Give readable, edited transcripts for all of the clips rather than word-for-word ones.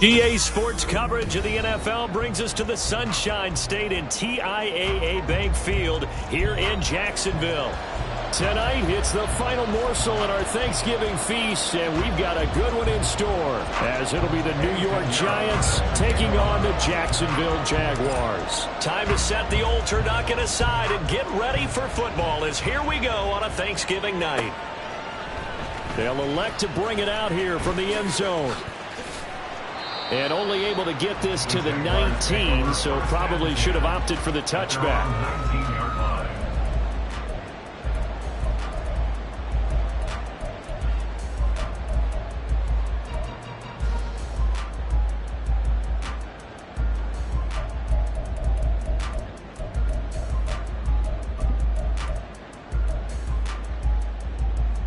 EA Sports coverage of the NFL brings us to the Sunshine State in TIAA Bank Field here in Jacksonville. Tonight, it's the final morsel in our Thanksgiving feast, and we've got a good one in store, as it'll be the New York Giants taking on the Jacksonville Jaguars. Time to set the old turducken aside and get ready for football, as here we go on a Thanksgiving night. They'll elect to bring it out here from the end zone. And only able to get this to the 19, so probably should have opted for the touchback.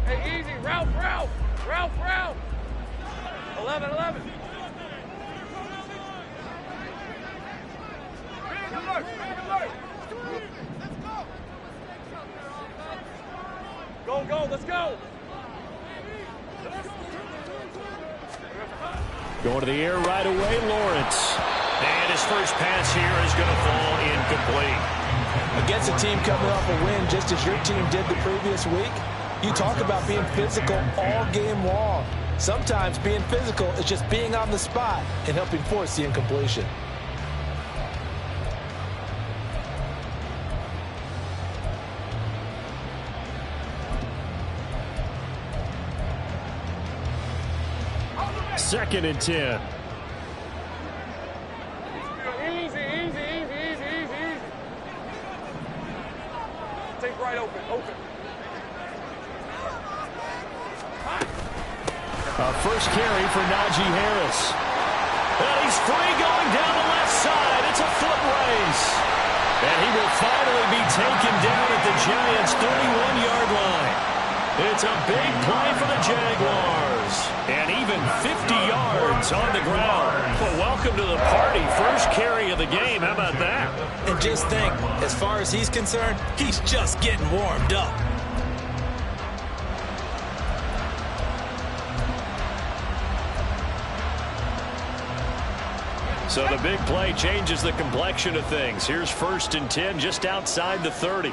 Hey, easy. Ralph. 11. Go, let's go. Going to the air right away, Lawrence. And his first pass here is going to fall incomplete. Against a team coming off a win, just as your team did the previous week, you talk about being physical all game long. Sometimes being physical is just being on the spot and helping force the incompletion. Second and 10. Easy. Take right open. First carry for Najee Harris. And he's free going down the left side. It's a foot race. And he will finally be taken down at the Giants' 31-yard line. It's a big play for the Jaguars. And even 50 yards on the ground. Well, welcome to the party. First carry of the game. How about that? And just think, as far as he's concerned, he's just getting warmed up. So the big play changes the complexion of things. Here's first and 10 just outside the 30.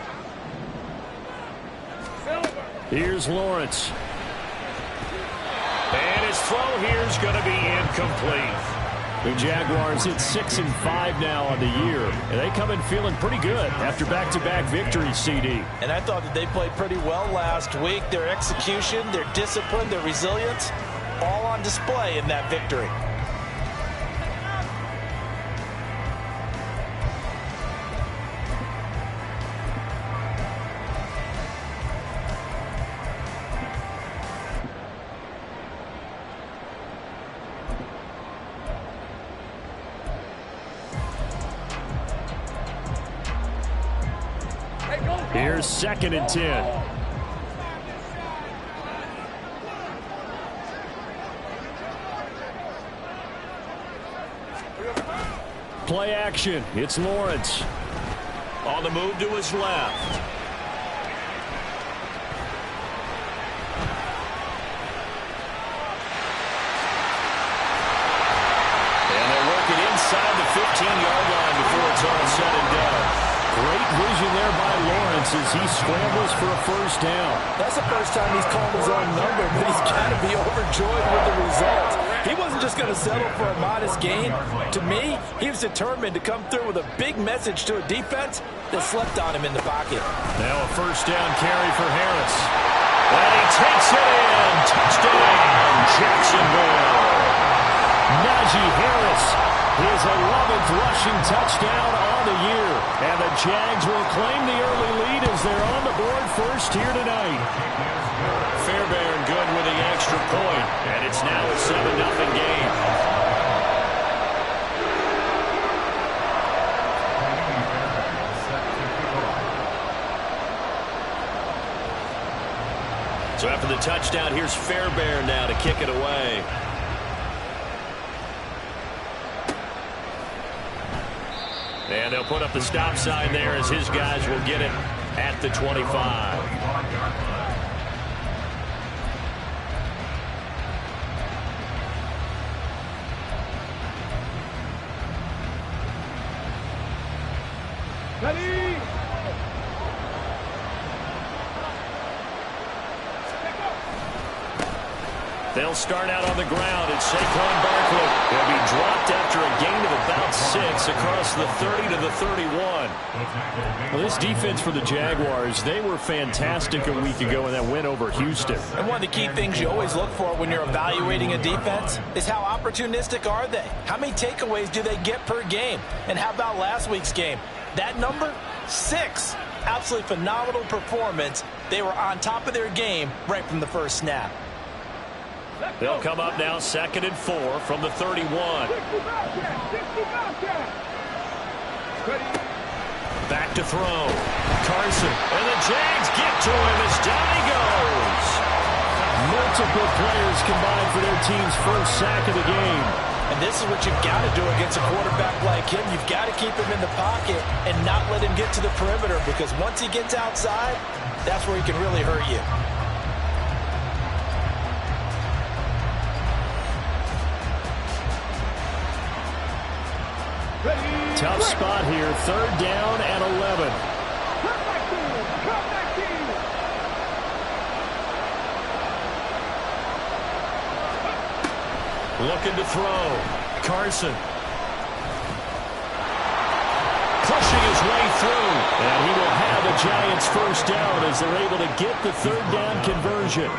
Here's Lawrence. And his throw here is going to be incomplete. The Jaguars hit 6-5 now on the year. And they come in feeling pretty good after back-to-back victories, CD. And I thought that they played pretty well last week. Their execution, their discipline, their resilience, all on display in that victory. Here's second and 10. Play action. It's Lawrence. On the move to his left. And they'll work it inside the 15-yard line before it's all said and done. Great vision there by Lawrence as he scrambles for a first down. That's the first time he's called his own number, but he's got to be overjoyed with the result. He wasn't just going to settle for a modest gain. To me, he was determined to come through with a big message to a defense that slept on him in the pocket. Now a first down carry for Harris. And he takes it in. Touchdown, Jacksonville. Najee Harris, his 11th rushing touchdown on the year. And the Jags will claim the early lead as they're on the board first here tonight. Fairbairn good with the extra point, and it's now a 7-0 game. So after the touchdown, here's Fairbairn now to kick it away. And they'll put up the stop sign there as his guys will get it at the 25. Ready. They'll start out on the ground. It's Saquon Barkley. He'll be dropped after a gain of about 6 across the 30 to the 31. Well, this defense for the Jaguars, they were fantastic a week ago in that win over Houston. And one of the key things you always look for when you're evaluating a defense is how opportunistic are they? How many takeaways do they get per game? And how about last week's game? That number, 6. Absolutely phenomenal performance. They were on top of their game right from the first snap. They'll come up now 2nd and 4 from the 31. Back to throw. Carson. And the Jags get to him as down he goes. Multiple players combined for their team's first sack of the game. And this is what you've got to do against a quarterback like him. You've got to keep him in the pocket and not let him get to the perimeter, because once he gets outside, that's where he can really hurt you. Tough spot here. 3rd down and 11. Looking to throw. Carson. Pushing his way through. And he will have the Giants first down as they're able to get the 3rd down conversion.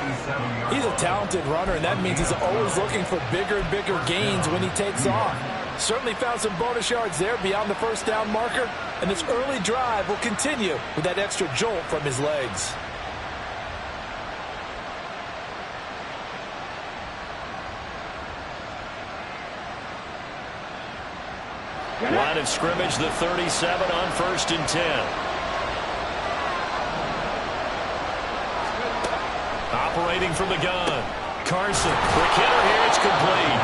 He's a talented runner, and that means he's always looking for bigger and bigger gains when he takes off. Certainly found some bonus yards there beyond the first down marker, and this early drive will continue with that extra jolt from his legs. Line of scrimmage, the 37 on 1st and 10. Operating from the gun. Carson. Quick hitter here. It's complete.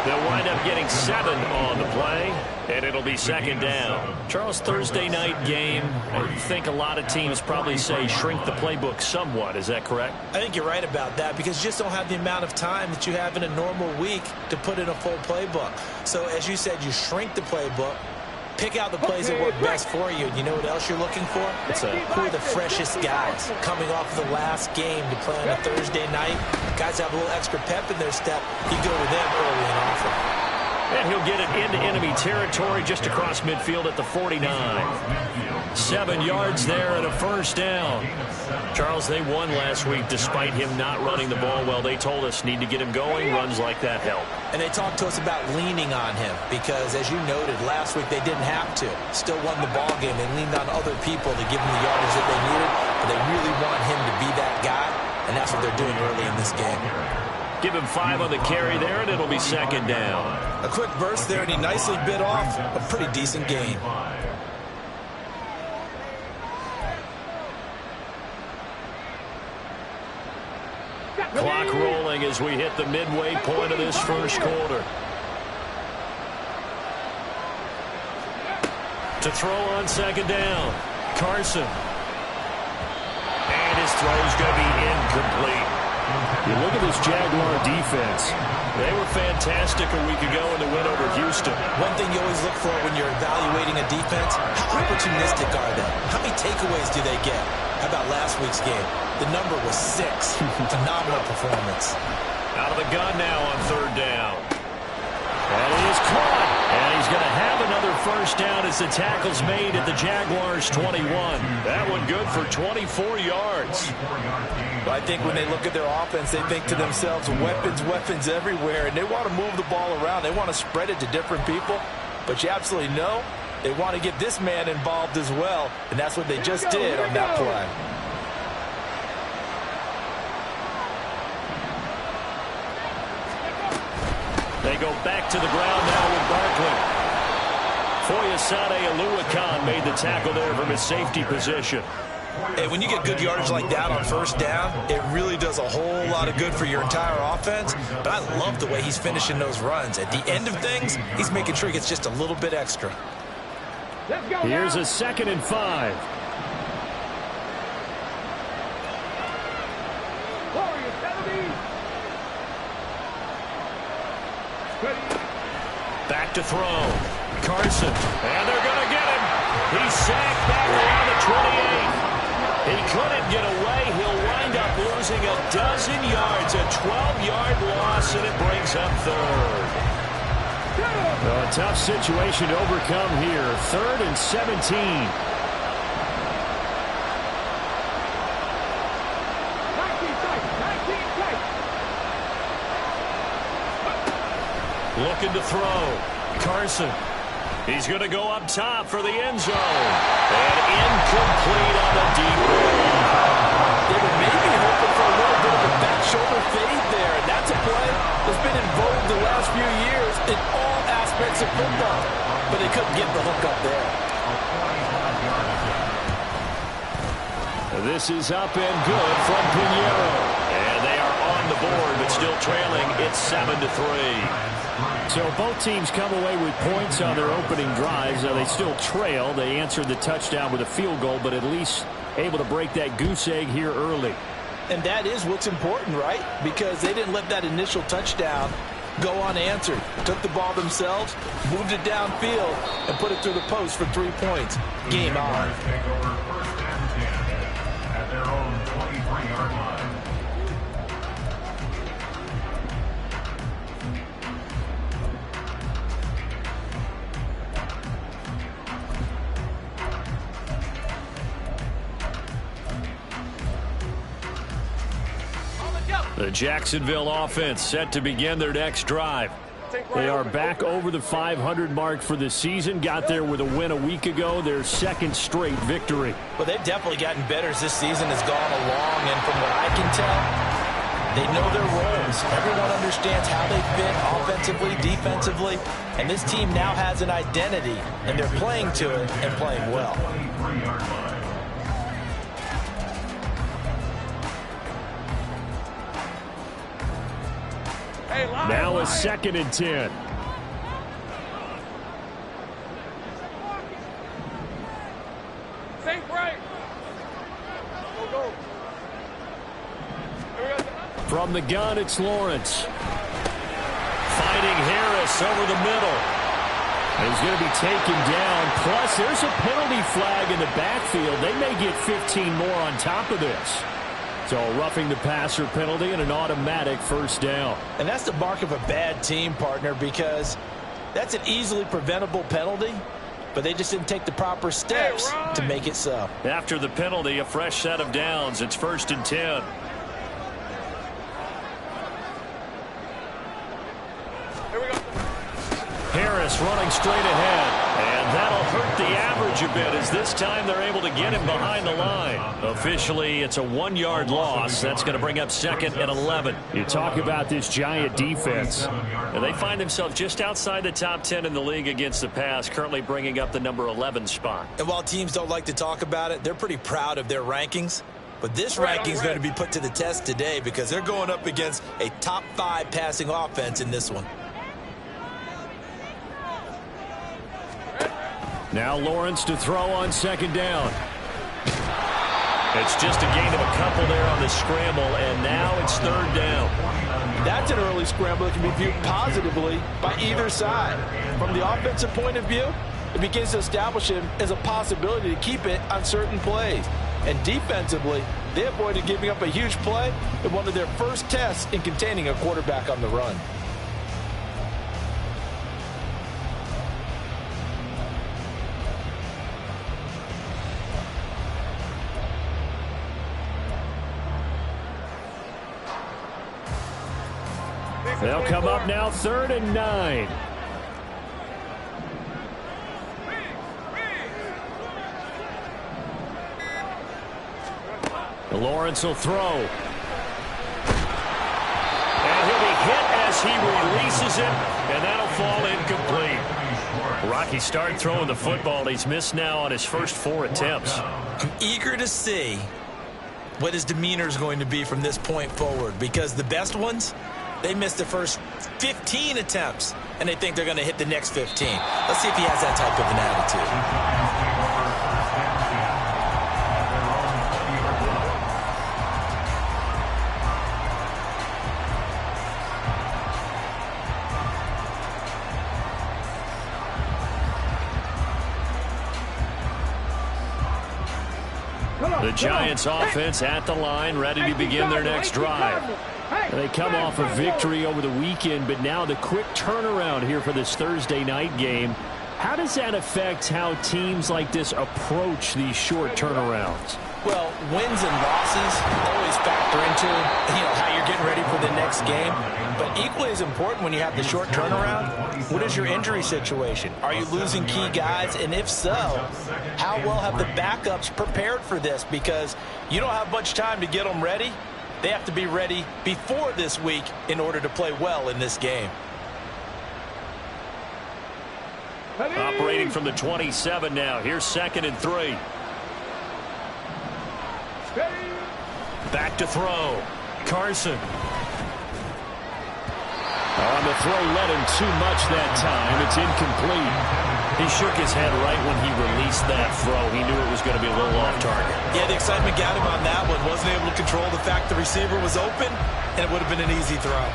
They'll wind up getting 7 on the play, and it'll be 2nd down. Charles, Thursday night game, I think a lot of teams probably say shrink the playbook somewhat. Is that correct? I think you're right about that, because you just don't have the amount of time that you have in a normal week to put in a full playbook. So, as you said, you shrink the playbook, pick out the plays that work best for you. And you know what else you're looking for? Who are the freshest guys coming off the last game to play on a Thursday night? Guys have a little extra pep in their step. You go to them early and often. And he'll get it into enemy territory just across midfield at the 49. 7 yards there and a first down. Charles, they won last week despite him not running the ball well. They told us need to get him going. Runs like that help. And they talked to us about leaning on him because, as you noted, last week they didn't have to. Still won the ball game. They leaned on other people to give them the yardage that they needed, but they really want him to be that guy, and that's what they're doing early in this game. Give him 5 on the carry there, and it'll be 2nd down. A quick burst there, and he nicely bit off a pretty decent gain. Clock rolling as we hit the midway point of this first quarter. To throw on 2nd down. Carson. And his throw's going to be incomplete. You look at this Jaguar defense. They were fantastic a week ago in the win over Houston. One thing you always look for when you're evaluating a defense, how opportunistic are they? How many takeaways do they get? How about last week's game? The number was 6. Phenomenal performance. Out of the gun now on 3rd down. And he is caught. And he's going to have another first down as the tackle's made at the Jaguars' 21. That one good for 24 yards. But I think when they look at their offense, they think to themselves, weapons everywhere, and they want to move the ball around. They want to spread it to different people. But you absolutely know they want to get this man involved as well, and that's what they just did on that play. They go back to the ground now with Barkley. Foyesade Oluwakan made the tackle there from his safety position. Hey, when you get good yardage like that on 1st down, it really does a whole lot of good for your entire offense. But I love the way he's finishing those runs. At the end of things, he's making sure he gets just a little bit extra. Here's a 2nd and 5. Ready. Back to throw. Carson. And they're going to get him. He's sacked back around the 28. He couldn't get away. He'll wind up losing a dozen yards, a 12-yard loss, and it brings up third. Well, a tough situation to overcome here. 3rd and 17. Looking to throw. Carson. He's going to go up top for the end zone. And incomplete on the deep ball. They were maybe hoping for a little bit of a back shoulder fade there. And that's a play that's been in vogue the last few years in all aspects of football. But they couldn't get the hook up there. This is up and good from Pinheiro. And they are on the board, but still trailing. It's 7-3. So both teams come away with points on their opening drives. Now they still trail. They answered the touchdown with a field goal, but at least able to break that goose egg here early. And that is what's important, right? Because they didn't let that initial touchdown go unanswered. Took the ball themselves, moved it downfield, and put it through the post for 3 points. Game on. At their own 23-yard line. The Jacksonville offense set to begin their next drive. They are back over the 500 mark for the season. Got there with a win a week ago, their second straight victory. Well, they've definitely gotten better as this season has gone along, and from what I can tell, they know their roles. Everyone understands how they fit offensively, defensively, and this team now has an identity, and they're playing to it and playing well. Now a 2nd and 10. Safe right. Go. From the gun, it's Lawrence. Fighting Harris over the middle. He's going to be taken down. Plus, there's a penalty flag in the backfield. They may get 15 more on top of this. So a roughing the passer penalty and an automatic first down. And that's the mark of a bad team, partner, because that's an easily preventable penalty, but they just didn't take the proper steps to make it so. After the penalty, a fresh set of downs. It's 1st and 10. Here we go. Harris running straight ahead. And that'll hurt the average a bit as this time they're able to get him behind the line. Officially, it's a 1-yard loss. That's going to bring up 2nd and 11. You talk about this giant defense. And they find themselves just outside the top 10 in the league against the pass, currently bringing up the number 11 spot. And while teams don't like to talk about it, they're pretty proud of their rankings. But this ranking is going to be put to the test today because they're going up against a top 5 passing offense in this one. Now Lawrence to throw on 2nd down. It's just a gain of a couple there on the scramble, and now it's 3rd down. That's an early scramble that can be viewed positively by either side. From the offensive point of view, it begins to establish him as a possibility to keep it on certain plays. And defensively, they avoided giving up a huge play in one of their first tests in containing a quarterback on the run. They'll come up now 3rd and 9. Lawrence will throw. And he'll be hit as he releases it, and that'll fall incomplete. Rocky started throwing the football. He's missed now on his first 4 attempts. I'm eager to see what his demeanor is going to be from this point forward, because the best ones, they missed the first 15 attempts, and they think they're going to hit the next 15. Let's see if he has that type of an attitude. Giants offense at the line, ready to begin their next drive. And they come off a victory over the weekend, but now the quick turnaround here for this Thursday night game. How does that affect how teams like this approach these short turnarounds? Well, wins and losses always factor into how you're getting ready for the next game. But equally as important when you have the short turnaround, what is your injury situation? Are you losing key guys? And if so, how well have the backups prepared for this? Because you don't have much time to get them ready. They have to be ready before this week in order to play well in this game. Operating from the 27 now. Here's 2nd and 3. Back to throw. Carson. On the throw, led him too much that time. It's incomplete. He shook his head right when he released that throw. He knew it was going to be a little off target. Yeah, the excitement got him on that one. Wasn't able to control the fact the receiver was open, and it would have been an easy throw.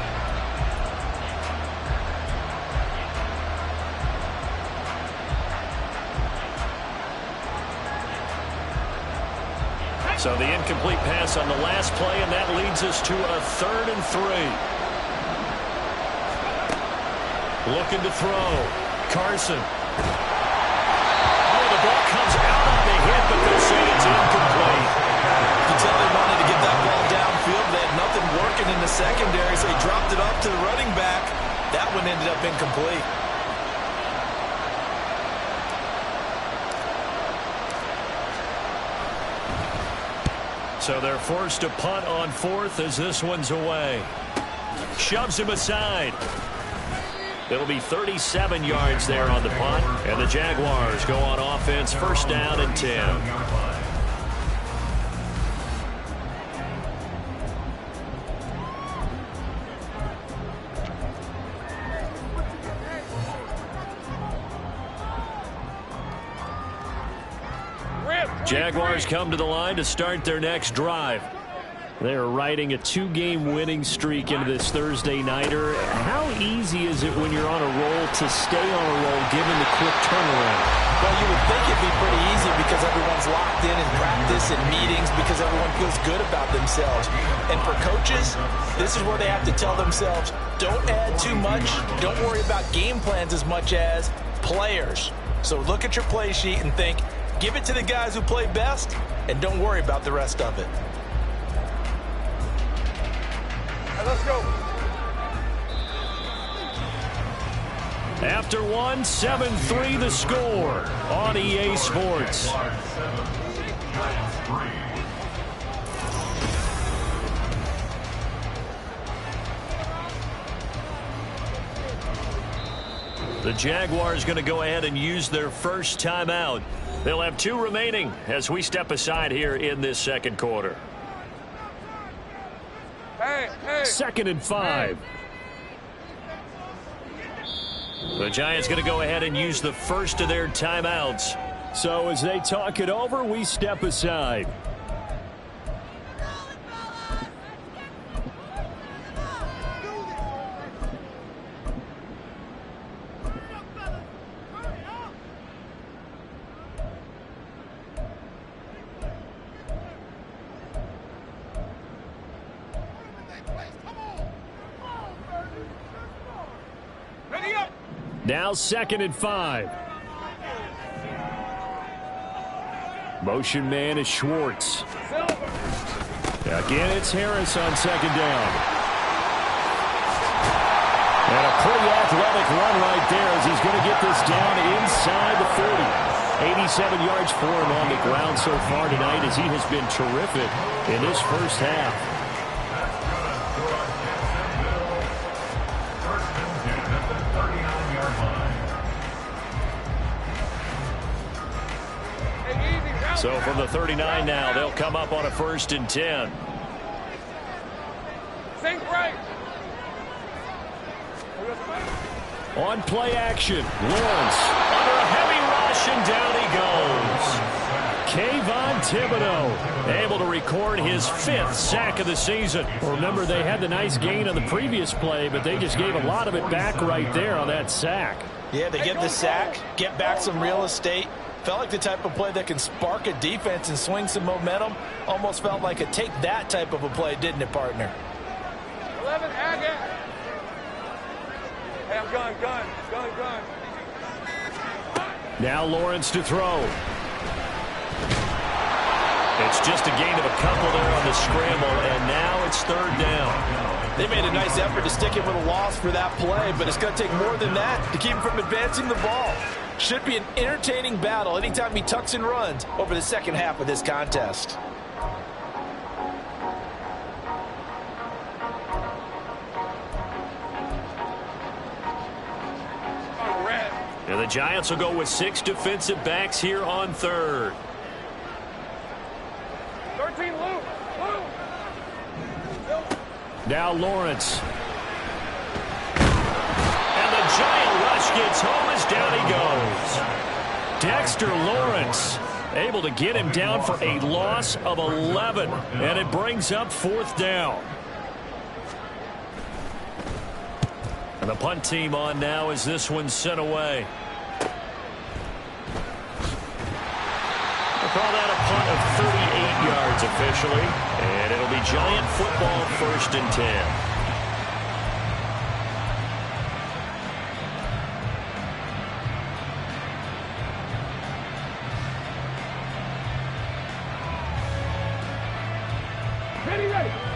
So the incomplete pass on the last play, and that leads us to a 3rd and 3. Looking to throw. Carson. Oh, the ball comes out on the hit, but they'll say it's incomplete. You can tell they wanted to get that ball downfield. They had nothing working in the secondary, so they dropped it off to the running back. That one ended up incomplete. So they're forced to punt on 4th as this one's away. Shoves him aside. It'll be 37 yards there on the punt. And the Jaguars go on offense, 1st down and 10. Jaguars come to the line to start their next drive. They are riding a 2-game winning streak into this Thursday nighter. How easy is it when you're on a roll to stay on a roll given the quick turnaround? Well, you would think it'd be pretty easy because everyone's locked in practice and meetings because everyone feels good about themselves. And for coaches, this is where they have to tell themselves, don't add too much, don't worry about game plans as much as players. So look at your play sheet and think, give it to the guys who play best, and don't worry about the rest of it. Let's go. After 7-3 the score on EA Sports. The Jaguars going to go ahead and use their first timeout. They'll have 2 remaining as we step aside here in this 2nd quarter. Hey. 2nd and 5. The Giants going to go ahead and use the first of their timeouts. So as they talk it over, we step aside. Now 2nd and 5. Motion man is Schwartz. Again, it's Harris on 2nd down. And a pretty athletic run right there as he's going to get this down inside the 40. 87 yards for him on the ground so far tonight as he has been terrific in this first half. So from the 39 now, they'll come up on a 1st and 10. Sink right. On play action, Lawrence under a heavy rush, and down he goes. Kayvon Thibodeau able to record his 5th sack of the season. Remember, they had the nice gain on the previous play, but they just gave a lot of it back right there on that sack. Yeah, they get the sack, get back some real estate, Felt like the type of play that can spark a defense and swing some momentum. Almost felt like a take that type of a play, didn't it, partner? 11, Agate. Hey, I'm gun. Now Lawrence to throw. It's just a gain of a couple there on the scramble, and now it's third down. They made a nice effort to stick him with a loss for that play, but it's going to take more than that to keep him from advancing the ball. Should be an entertaining battle anytime he tucks and runs over the second half of this contest. And the Giants will go with 6 defensive backs here on third. 13, Luke. Now Lawrence. And the giant rush gets home as down he goes. Dexter Lawrence able to get him down for a loss of 11. And it brings up fourth down. And the punt team on now as this one's sent away. We'll call that a punt of 38 yards officially. And it'll be Giant football, 1st and 10.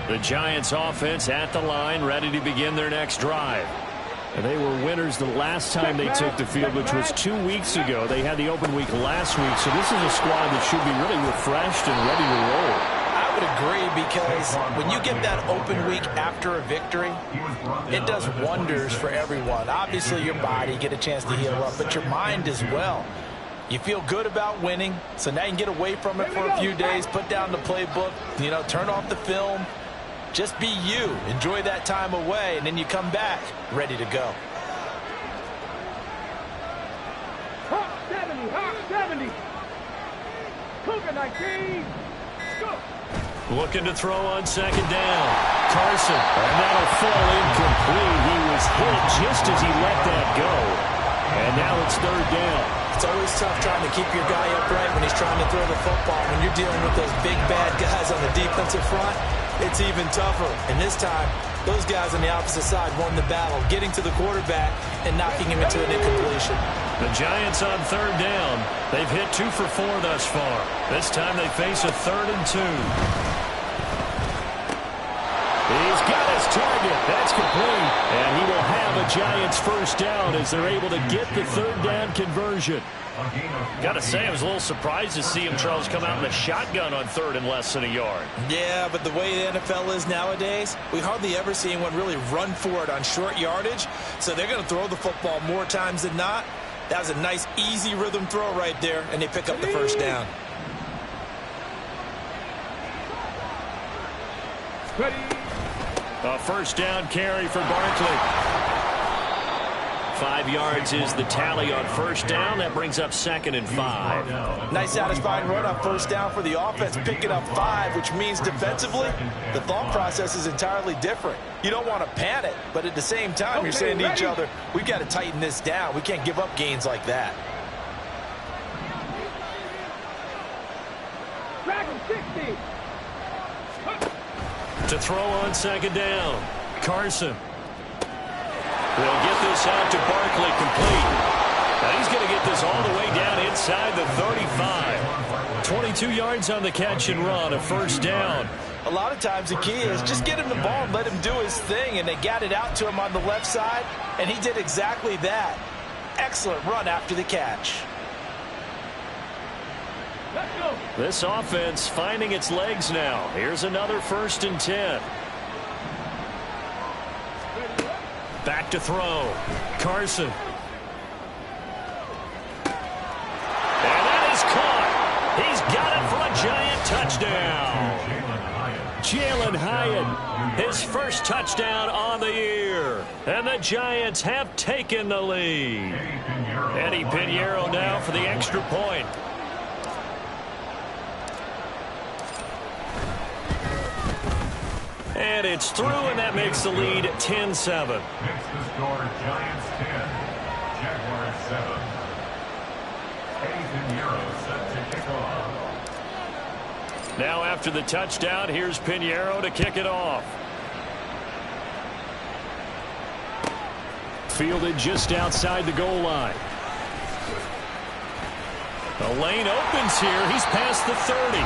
The Giants offense at the line, ready to begin their next drive. And they were winners the last time they took the field, which was 2 weeks ago. They had the open week last week, so this is a squad that should be really refreshed and ready to roll. I would agree, because when you get that open week after a victory, it does wonders for everyone. Obviously, your body, get a chance to heal up, but your mind as well. You feel good about winning, so now you can get away from it for a few days, put down the playbook, turn off the film. Just be you. Enjoy that time away, and then you come back ready to go. Hawk 70. Cougar 19. Go. Looking to throw on second down. Carson, and that'll fall incomplete. He was hit just as he let that go. And now it's third down. It's always tough trying to keep your guy upright when he's trying to throw the football. When you're dealing with those big, bad guys on the defensive front, it's even tougher. And this time, those guys on the opposite side won the battle, getting to the quarterback and knocking him into an incompletion. The Giants on third down. They've hit 2 for 4 thus far. This time they face a 3rd and 2. He's got his target. That's complete. And he will have a Giants first down as they're able to get the third down conversion. Got to say, I was a little surprised to see him, Charles, come out in the shotgun on 3rd and less than a yard. Yeah, but the way the NFL is nowadays, we hardly ever see anyone really run for it on short yardage. So they're going to throw the football more times than not. That was a nice, easy rhythm throw right there, and they pick up the first down. A first down carry for Barkley. 5 yards is the tally on first down. That brings up 2nd and 5. Nice satisfying run on first down for the offense, picking up 5, which means defensively, the thought process is entirely different. You don't want to panic, but at the same time, you're saying to each other, we've got to tighten this down. We can't give up gains like that. Dragon 60. To throw on second down. Carson. They'll get this out to Barkley complete. Now he's going to get this all the way down inside the 35. 22 yards on the catch and run, a first down. A lot of times the key is just get him the ball and let him do his thing, and they got it out to him on the left side, and he did exactly that. Excellent run after the catch. Let's go. This offense finding its legs now. Here's another 1st and 10. Back to throw. Carson. And that is caught. He's got it for a Giant touchdown. Jalen Hyatt, his first touchdown on the year. And the Giants have taken the lead. Eddie Pinheiro now for the extra point. And it's through, and that makes the lead 10-7. Makes the score Giants 10, Jaguars 7. Now after the touchdown, here's Pinheiro to kick it off. Fielded just outside the goal line. The lane opens here. He's past the 30.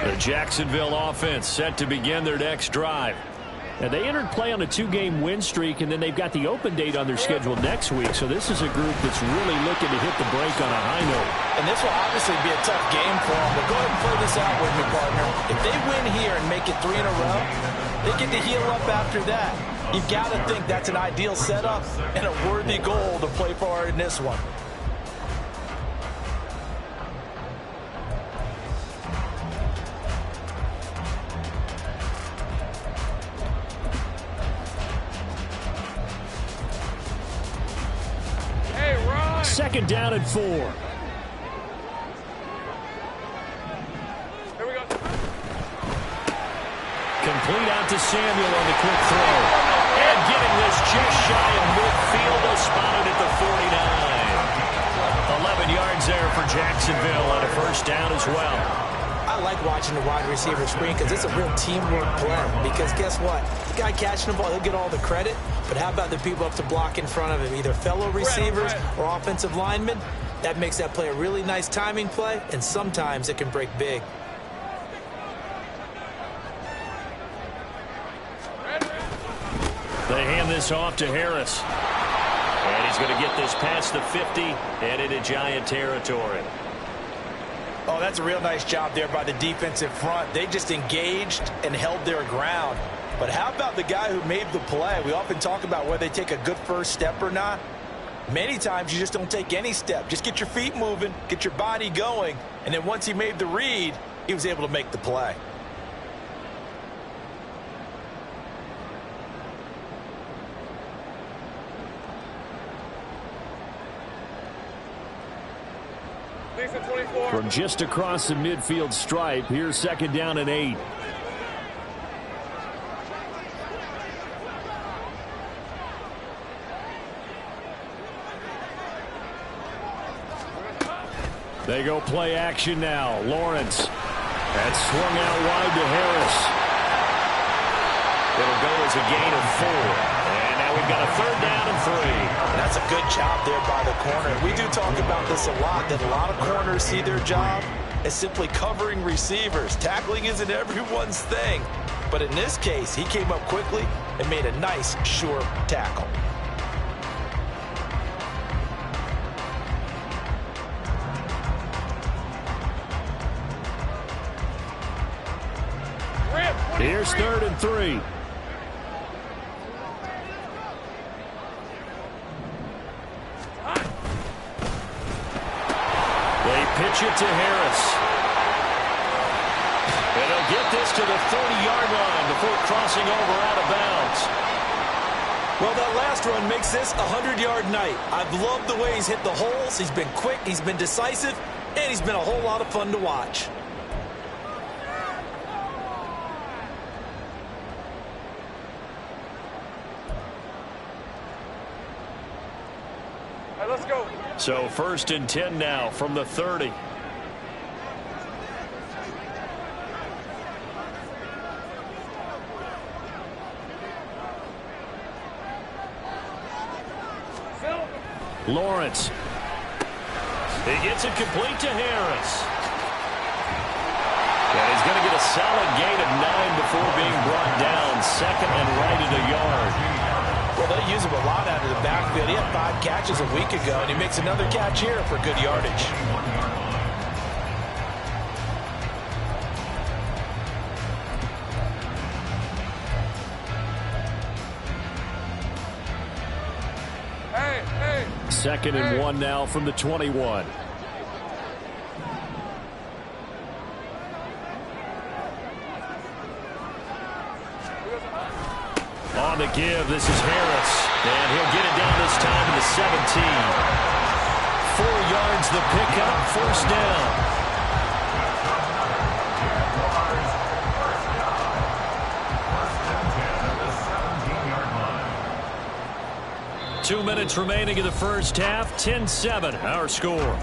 The Jacksonville offense set to begin their next drive. Now, they entered play on a 2-game win streak, and then they've got the open date on their schedule next week. So this is a group that's really looking to hit the break on a high note. And this will obviously be a tough game for them. But go ahead and play this out with me, partner. If they win here and make it 3 in a row, they get to heal up after that. You've got to think that's an ideal setup and a worthy goal to play for in this one. Second down and 4. Here we go. Complete out to Samuel on the quick throw. And getting this just shy of midfield. They'll spot it at the 49. 11 yards there for Jacksonville on a first down as well. I like watching the wide receiver screen because it's a real teamwork play. Because guess what? The guy catching the ball, he'll get all the credit. But how about the people up to block in front of him, either fellow receivers or offensive linemen? That makes that play a really nice timing play, and sometimes it can break big. They hand this off to Harris. And he's going to get this past the 50 and into Giant territory. Oh, that's a real nice job there by the defensive front. They just engaged and held their ground. But how about the guy who made the play? We often talk about whether they take a good first step or not. Many times you just don't take any step. Just get your feet moving, get your body going, and then once he made the read, he was able to make the play. From just across the midfield stripe, here's second down and 8. They go play action now. Lawrence. That's swung out wide to Harris. It'll go as a gain of 4. And now we've got a third down and 3. That's a good job there by the corner. We do talk about this a lot, that a lot of corners see their job as simply covering receivers. Tackling isn't everyone's thing. But in this case, he came up quickly and made a nice, sure tackle. Here's third and 3. They pitch it to Harris. And they'll get this to the 30-yard line before crossing over out of bounds. Well, that last run makes this a 100-yard night. I've loved the way he's hit the holes. He's been quick, he's been decisive, and he's been a whole lot of fun to watch. Let's go. So first and 10 now from the 30. Lawrence. He gets it complete to Harris. And he's going to get a solid gain of 9 before being brought down. Second and right at a yard. Well, they use him a lot out of the backfield. He had 5 catches a week ago, and he makes another catch here for good yardage. Second and 1 now from the 21. on the give. This is Harris. And he'll get it down this time to the 17. 4 yards the pickup, first down. 2 minutes remaining in the first half. 10-7, our score.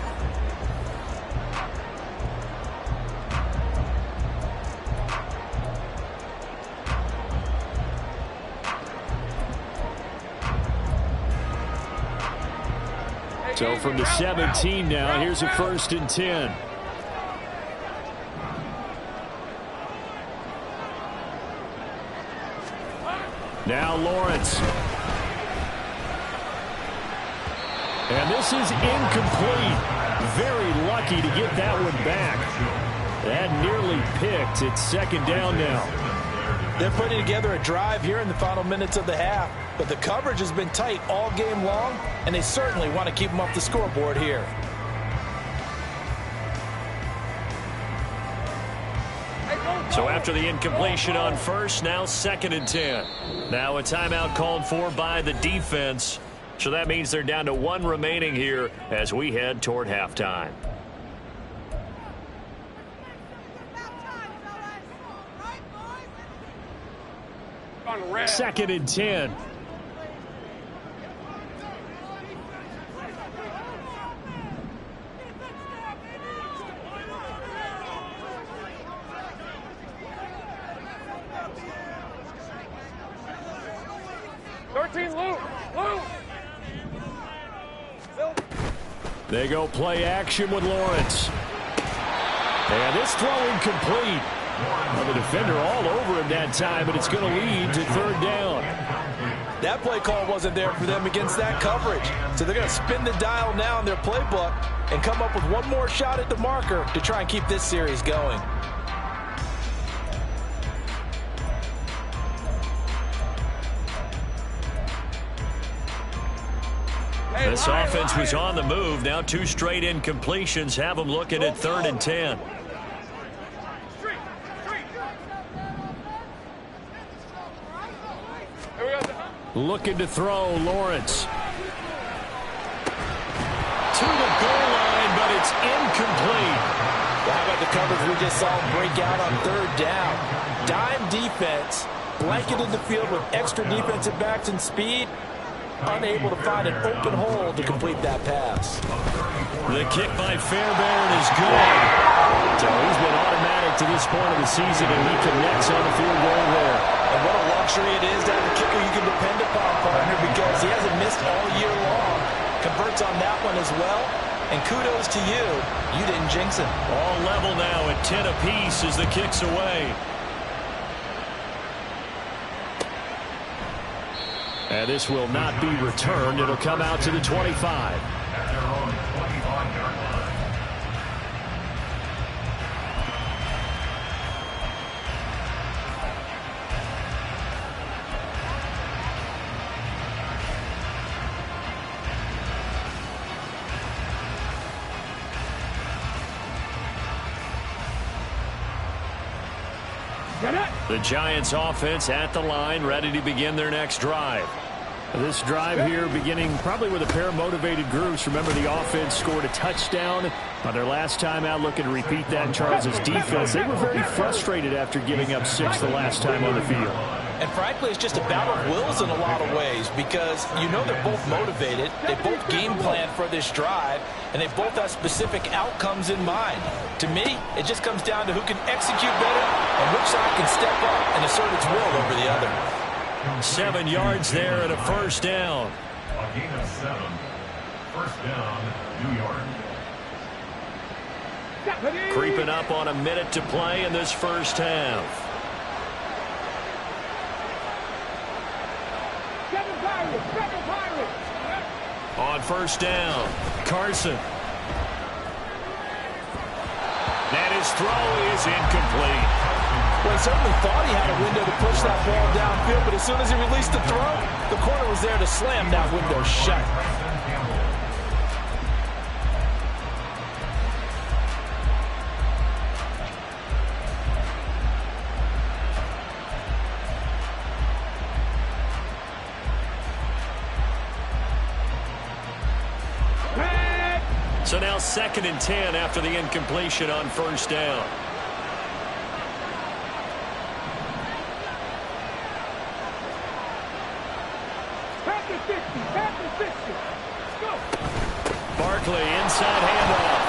So from the 17 now, here's a 1st and 10. Now Lawrence. And this is incomplete. Very lucky to get that one back. That nearly picked. It's 2nd down now. They're putting together a drive here in the final minutes of the half, but the coverage has been tight all game long, and they certainly want to keep them off the scoreboard here. So after the incompletion on first, now 2nd and 10. Now a timeout called for by the defense. So that means they're down to 1 remaining here as we head toward halftime. Second and 10. They go play action with Lawrence. And this throw incomplete. Well, the defender all over him that time, but it's going to lead to 3rd down. That play call wasn't there for them against that coverage. So they're going to spin the dial now in their playbook and come up with one more shot at the marker to try and keep this series going. This offense was on the move. Now 2 straight incompletions have them looking at 3rd and 10. Looking to throw, Lawrence. To the goal line, but it's incomplete. How about the coverage we just saw break out on 3rd down? Dime defense, blanketed the field with extra defensive backs and speed. Unable to find an open hole to complete that pass. The kick by Fairbairn is good. So he's been automatic to this point of the season, and he connects on the field goal there. And what a luxury it is to have a kicker you can depend upon, partner, because he hasn't missed all year long. Converts on that one as well. And kudos to you. You didn't jinx it. All level now at 10 apiece as the kick's away. And this will not be returned. It'll come out to the 25. At their own 25-yard line. The Giants offense at the line, ready to begin their next drive. This drive here beginning probably with a pair of motivated groups. Remember, the offense scored a touchdown on their last time out, looking to repeat that in Charles' defense. They were very frustrated after giving up 6 the last time on the field. And frankly, it's just a battle of wills in a lot of ways, because you know they're both motivated, they both game plan for this drive, and they both have specific outcomes in mind. To me, it just comes down to who can execute better and which side can step up and assert its will over the other. 7 yards there and a 1st down. A gain of 7. 1st down, New York. Creeping up on a minute to play in this first half. On 1st down, Carson. And his throw is incomplete. Well, he certainly thought he had a window to push that ball downfield, but as soon as he released the throw, the corner was there to slam that window shut. So now 2nd and 10 after the incompletion on first down. Barkley, inside handoff.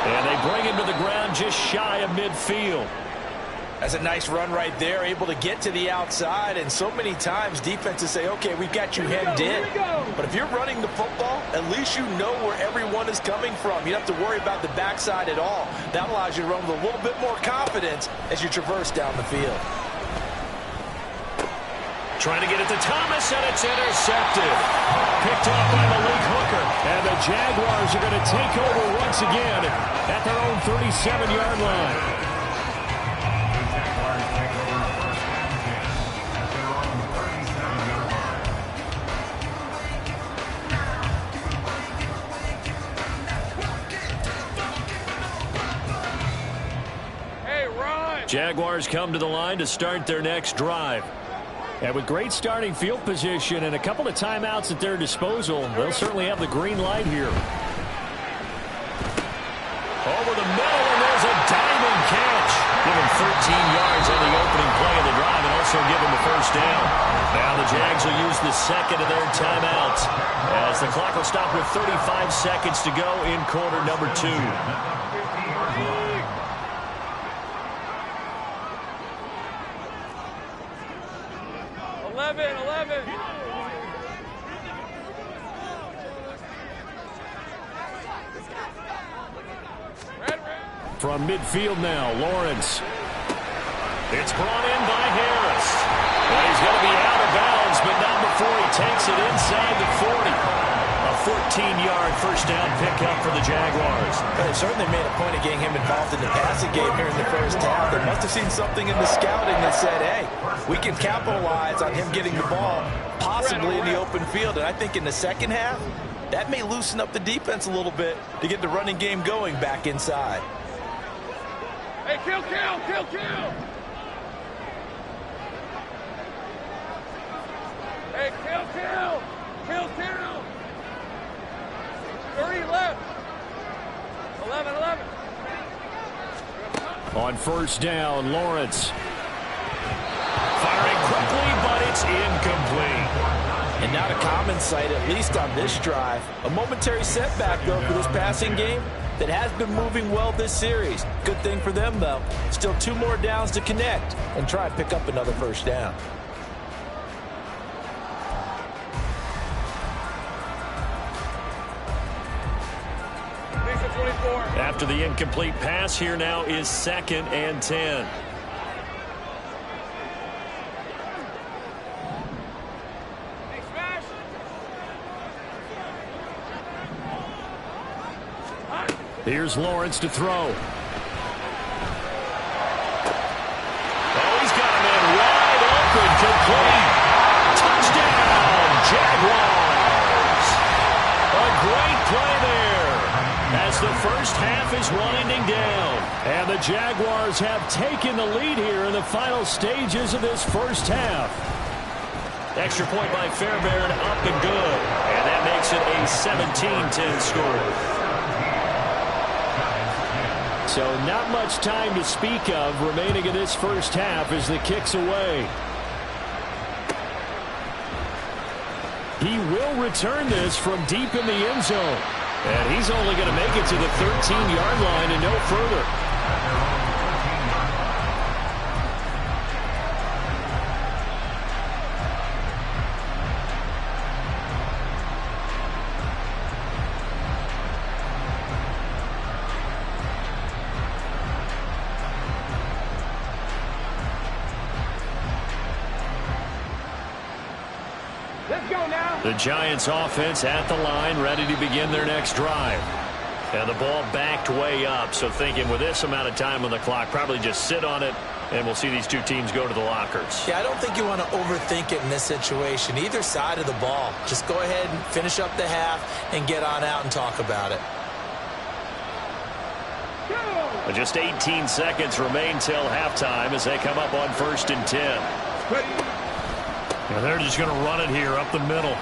And they bring him to the ground just shy of midfield. That's a nice run right there, able to get to the outside. And so many times defenses say, okay, we've got you hemmed in. But if you're running the football, at least you know where everyone is coming from. You don't have to worry about the backside at all. That allows you to run with a little bit more confidence as you traverse down the field. Trying to get it to Thomas, and it's intercepted. Picked off by Malik Hooker. And the Jaguars are going to take over once again at their own 37-yard line. Jaguars come to the line to start their next drive. And with great starting field position and a couple of timeouts at their disposal, they'll certainly have the green light here. Over the middle, and there's a diving catch. Give him 13 yards on the opening play of the drive and also give him the first down. Now the Jags will use the second of their timeouts as the clock will stop with 35 seconds to go in quarter number 2. 11. From midfield now, Lawrence. It's brought in by Harris. Well, he's going to be out of bounds, but not before he takes it inside the 40. A 14-yard first down pickup for the Jaguars. They certainly made a point of getting him involved in the passing game here in the first half. They must have seen something in the scouting that said, hey, we can capitalize on him getting the ball possibly in the open field. And I think in the second half, that may loosen up the defense a little bit to get the running game going back inside. Hey, kill! Hey, kill! 30 left. 11. On first down, Lawrence. Firing quickly, but it's incomplete. And not a common sight, at least on this drive. A momentary setback, though, for this passing game that has been moving well this series. Good thing for them, though. Still 2 more downs to connect and try and pick up another first down. After the incomplete pass, here now is 2nd and 10. Here's Lawrence to throw. Oh, he's got a man wide open, complete. Touchdown, Jaguars. A great play there as the first half is winding down. And the Jaguars have taken the lead here in the final stages of this first half. Extra point by Fairbairn, up and good. And that makes it a 17-10 score. So not much time to speak of remaining in this first half as the kick's away. He will return this from deep in the end zone. And he's only going to make it to the 13-yard line and no further. The Giants offense at the line, ready to begin their next drive. And the ball backed way up, so thinking with this amount of time on the clock, probably just sit on it, and we'll see these two teams go to the lockers. Yeah, I don't think you want to overthink it in this situation. Either side of the ball. Just go ahead and finish up the half and get on out and talk about it. Just 18 seconds remain till halftime as they come up on 1st and 10. And they're just going to run it here up the middle.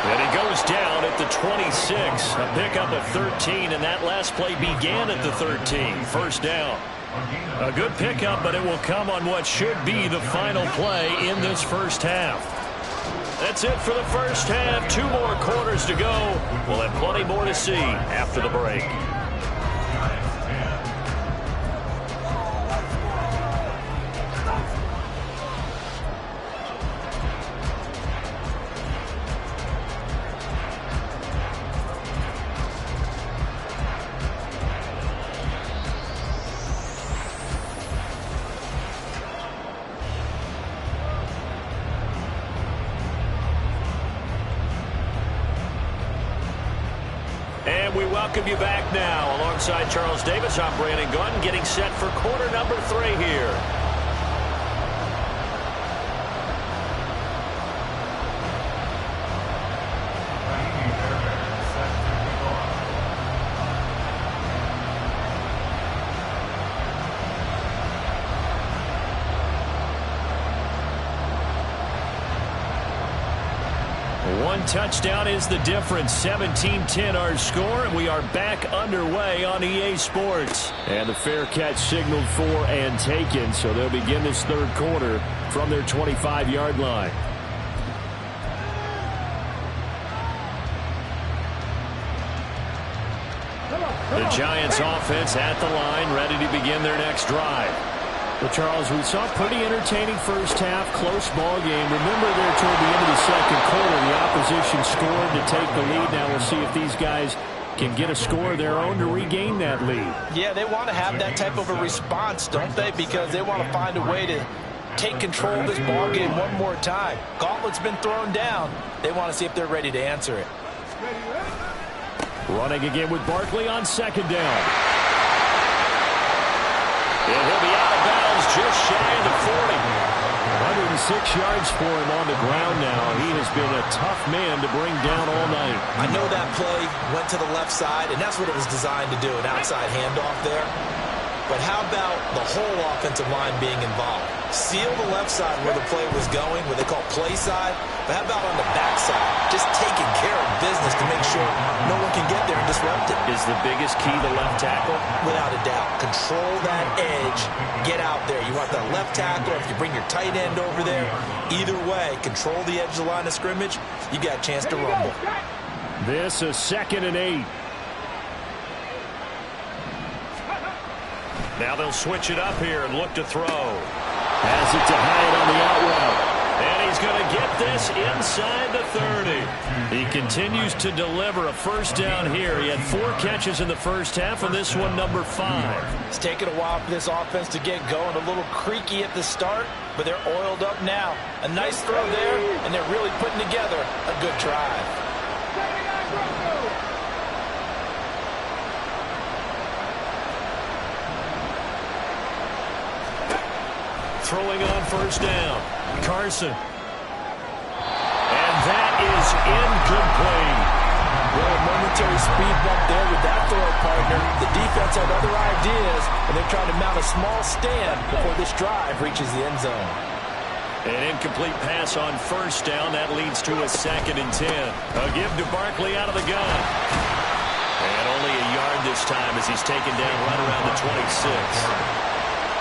And he goes down at the 26. A pickup of 13, and that last play began at the 13. First down. A good pickup, but it will come on what should be the final play in this first half. That's it for the first half. 2 more quarters to go. We'll have plenty more to see after the break. And we welcome you back now. Alongside Charles Davis, I'm Brandon Gunn, getting set for quarter number 3 here. One touchdown is the difference. 17-10 our score, and we are back underway on EA Sports. And the fair catch signaled for and taken, so they'll begin this third quarter from their 25-yard line. The Giants offense at the line, ready to begin their next drive. Well, Charles, we saw a pretty entertaining first half, close ball game. Remember there toward the end of the second quarter, the opposition scored to take the lead. Now we'll see if these guys can get a score of their own to regain that lead. Yeah, they want to have that type of a response, don't they? Because they want to find a way to take control of this ball game one more time. Gauntlet's been thrown down. They want to see if they're ready to answer it. Running again with Barkley on second down. And he'll be out of bounds just shy of the 40. 106 yards for him on the ground now. He has been a tough man to bring down all night. I know that play went to the left side, and that's what it was designed to do, an outside handoff there. But how about the whole offensive line being involved? Seal the left side where the play was going, what they call play side. But how about on the back side? Just taking care of business to make sure no one can get there and disrupt it. Is the biggest key the left tackle? Without a doubt. Control that edge. Get out there. You want that left tackle, or if you bring your tight end over there. Either way, control the edge of the line of scrimmage. You got a chance to rumble. This is 2nd and 8. Now they'll switch it up here and look to throw. Has it to Hyatt on the out route. And he's going to get this inside the 30. He continues to deliver a first down here. He had 4 catches in the first half, and this one number 5. It's taken a while for this offense to get going. A little creaky at the start, but they're oiled up now. A nice throw there, and they're really putting together a good drive. Throwing on first down. Carson. And that is incomplete. Well, a momentary speed bump there with that throw partner. The defense had other ideas, and they're trying to mount a small stand before this drive reaches the end zone. An incomplete pass on first down. That leads to a 2nd and 10. A give to Barkley out of the gun. And only a yard this time as he's taken down right around the 26.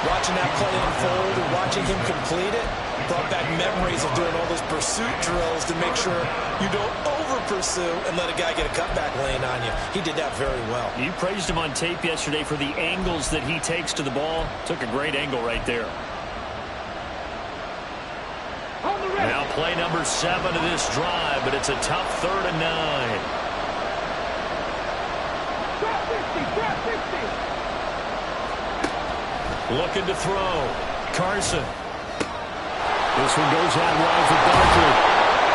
Watching that play unfold and watching him complete it brought back memories of doing all those pursuit drills to make sure you don't over-pursue and let a guy get a cutback lane on you. He did that very well. You praised him on tape yesterday for the angles that he takes to the ball. Took a great angle right there. Now play number 7 of this drive, but it's a tough 3rd and 9. Looking to throw. Carson. This one goes out wide for Barkley.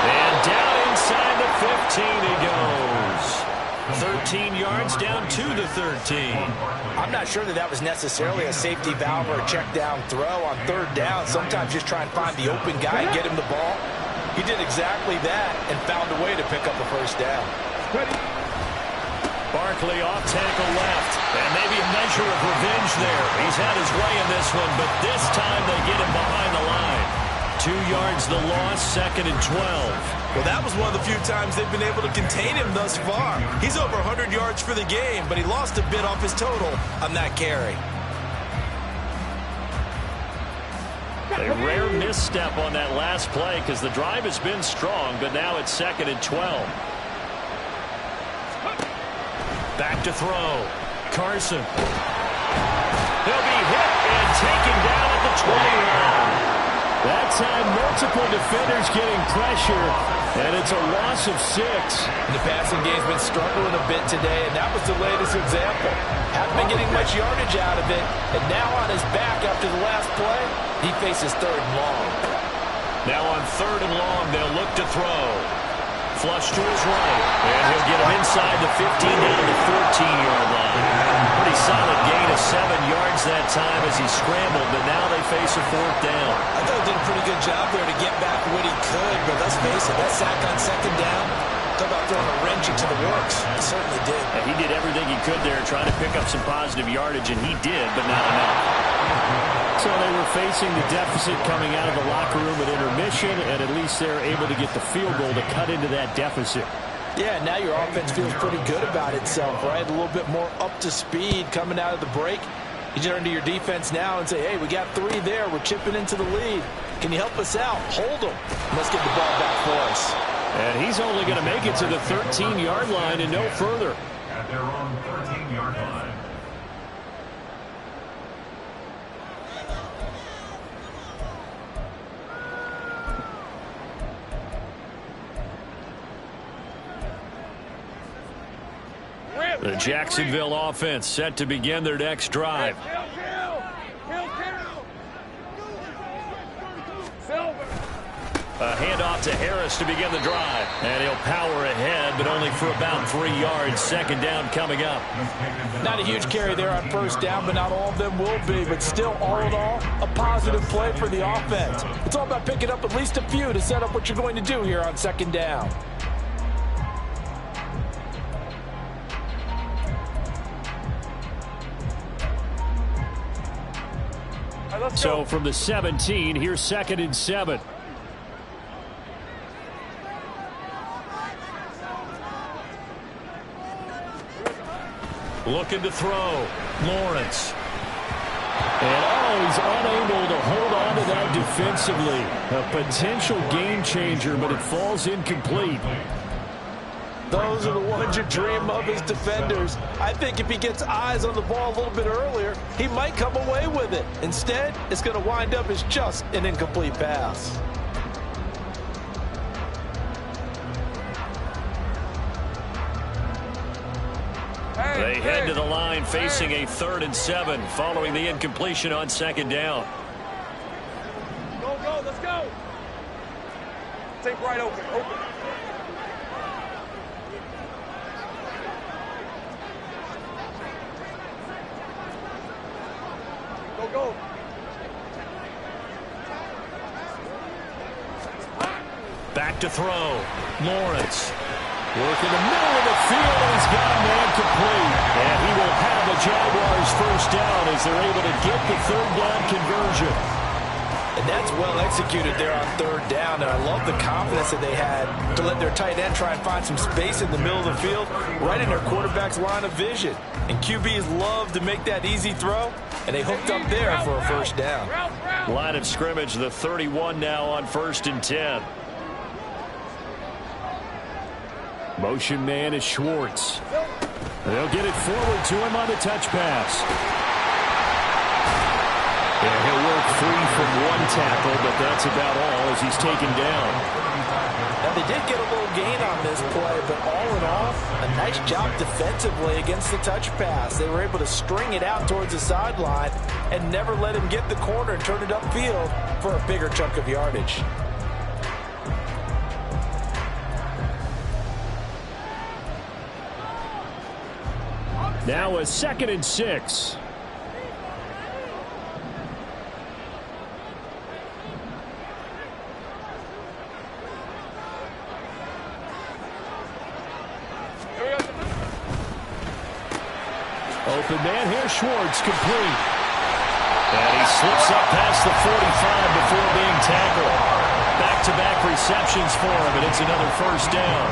And down inside the 15 he goes. 13 yards down to the 13. I'm not sure that was necessarily a safety valve or a check down throw on 3rd down. Sometimes just try and find the open guy and get him the ball. He did exactly that and found a way to pick up a first down. Barkley off tackle left. And maybe a measure of revenge there. He's had his way in this one, but this time they get him behind the line. 2 yards the loss, 2nd and 12. Well, that was one of the few times they've been able to contain him thus far. He's over 100 yards for the game, but he lost a bit off his total on that carry. A rare misstep on that last play because the drive has been strong, but now it's 2nd and 12. Back to throw. Carson. He'll be hit and taken down at the 20-line. That time, multiple defenders getting pressure, and it's a loss of 6. The passing game's been struggling a bit today, and that was the latest example. Haven't been getting much yardage out of it, and now on his back after the last play, he faces 3rd and long. Now on 3rd and long, they'll look to throw. Flush to his right, and he'll get him inside the 15 down to the 14-yard line. Pretty solid gain of 7 yards that time as he scrambled, but now they face a 4th down. I thought he did a pretty good job there to get back what he could, but let's face it, that sack on 2nd down, talk about throwing a wrench into the works. He certainly did. And he did everything he could there trying to pick up some positive yardage, and he did, but not enough. So they were facing the deficit coming out of the locker room at intermission, and at least they're able to get the field goal to cut into that deficit. Yeah, now your offense feels pretty good about itself, right? A little bit more up to speed coming out of the break. You turn to your defense now and say, hey, we got 3 there. We're chipping into the lead. Can you help us out? Hold them. Let's get the ball back for us. And he's only going to make it to the 13-yard line and no further. At their own 13-yard line. The Jacksonville offense set to begin their next drive. A handoff to Harris to begin the drive. And he'll power ahead, but only for about 3 yards. 2nd down coming up. Not a huge carry there on 1st down, but not all of them will be. But still, all in all, a positive play for the offense. It's all about picking up at least a few to set up what you're going to do here on 2nd down. So from the 17, here's 2nd and 7. Looking to throw. Lawrence. And he's unable to hold on to that defensively. A potential game changer, but it falls incomplete. Those are the ones you dream of as defenders. I think if he gets eyes on the ball a little bit earlier, he might come away with it. Instead, it's going to wind up as just an incomplete pass. They head to the line facing a 3rd and 7 following the incompletion on 2nd down. Go, let's go. Take right open. Go. Back to throw. Lawrence. Work in the middle of the field, and he's got a man complete. And he will have the Jaguars 1st down as they're able to get the 3rd down conversion. And that's well executed there on 3rd down. And I love the confidence that they had to let their tight end try and find some space in the middle of the field, right in their quarterback's line of vision. And QBs love to make that easy throw, and they hooked up there for a 1st down. Line of scrimmage, the 31 now on 1st and 10. Motion man is Schwartz. They'll get it forward to him on the touch pass. And he'll work free from 1 tackle, but that's about all as he's taken down. Now, they did get a little gain on this play, but all in all, a nice job defensively against the touch pass. They were able to string it out towards the sideline and never let him get the corner and turn it upfield for a bigger chunk of yardage. Now a 2nd and 6. Open man here, Schwartz, complete. And he slips up past the 45 before being tackled. Back-to-back receptions for him, and it's another first down.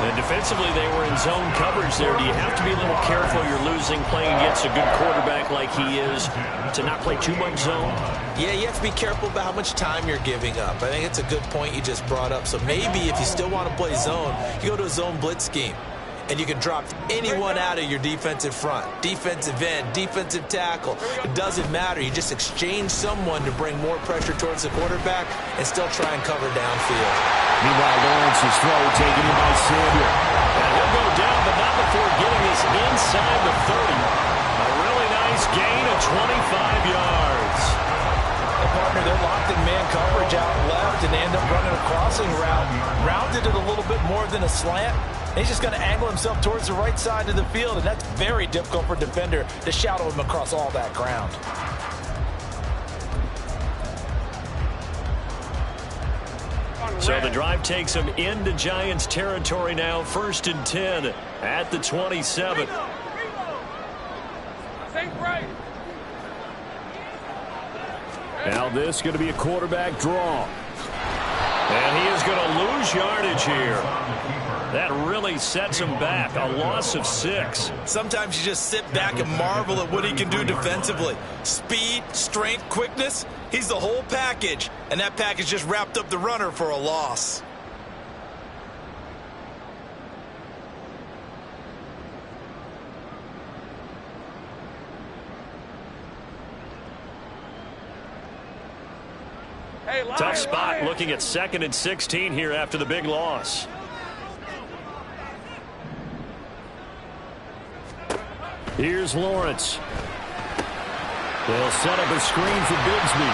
And defensively, they were in zone coverage there. Do you have to be a little careful you're losing playing against a good quarterback like he is to not play too much zone? Yeah, you have to be careful about how much time you're giving up. I think it's a good point you just brought up. So maybe if you still want to play zone, you go to a zone blitz scheme. And you can drop anyone out of your defensive front. Defensive end, defensive tackle. It doesn't matter. You just exchange someone to bring more pressure towards the quarterback and still try and cover downfield. Meanwhile, Lawrence's throw taken in by Samuel. And he'll go down, but not before getting us inside the 30. A really nice gain of 25 yards. Partner, they're locked in man coverage out left, and they end up running a crossing route. Rounded it a little bit more than a slant. He's just going to angle himself towards the right side of the field, and that's very difficult for a defender to shadow him across all that ground. So the drive takes him into Giants territory now, 1st and 10 at the 27. Now this is going to be a quarterback draw. And he is going to lose yardage here. That really sets him back. A loss of 6. Sometimes you just sit back and marvel at what he can do defensively. Speed, strength, quickness. He's the whole package. And that package just wrapped up the runner for a loss. Tough spot looking at 2nd and 16 here after the big loss. Here's Lawrence. They'll set up a screen for Bigsby.